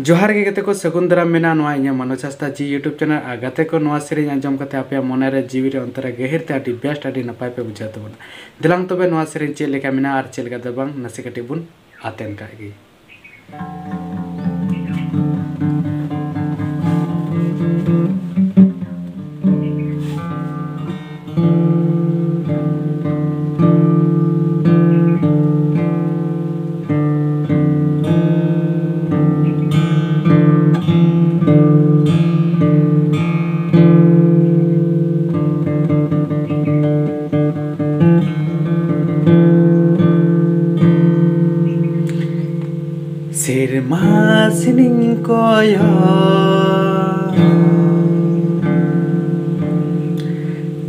जोहार के गते को सगुन दाराम मेना नोआ इᱧ मनोज हांसदा जी यूट्यूब चैनल आ गते को नोआ सेरेñ आंजम कते आपे मने रे जीवी रे अंतरे गहिर ते आडी बेस्ट आडी नपाय पे बुझा तबना दिलांग तबे नोआ सेरेñ चेल लेका मेना आर चेल का दबांग नसे कटी बुन आतेन कागी। Sirma sining koyo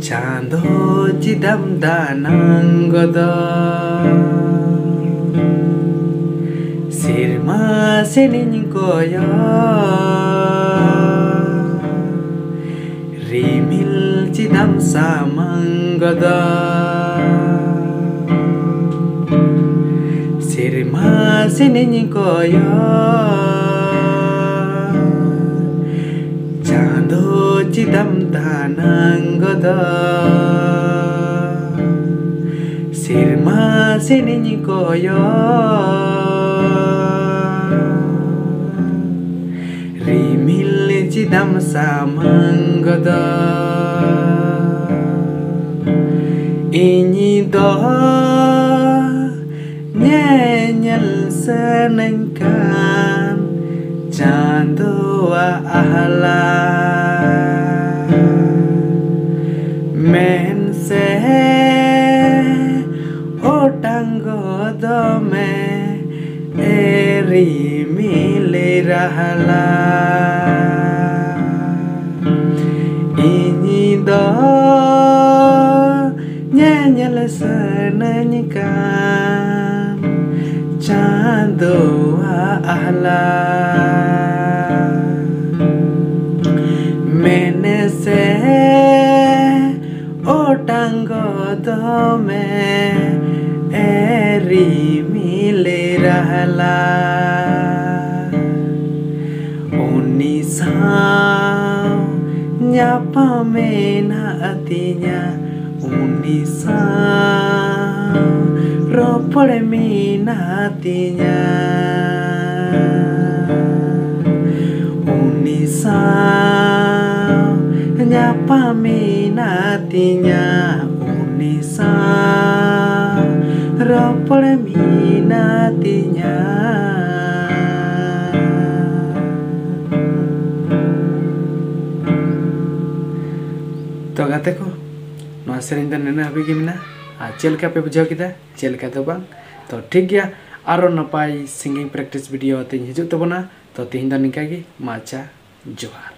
Chando jidam danang godo Sirma sining koyo Rimil jidam samang godo Sirma sining koyo Chando jidam danang godo Sirma sining koyo Rimil jidam samang godo Inyi do nyenyel senengkan Chando ahla mense otanggo dome eri milirahala ini do nyenyel senengkan Chando ahla menese otanggo dome eri milirahala unisa nyapa mena atinya unisa ropole minatinya unisa nyapa minatinya unisa ropole minatinya तो गाते को नोआ सेरेñ दा नेना हाबी गे मेना चेल का पे बुझाव किदा चेल का तो बांग तो ठीक गया आरो नपाय सिंगिंग प्रैक्टिस वीडियो ते हिजुग तबना तो तिहिं दा निका गे माचा जोहार।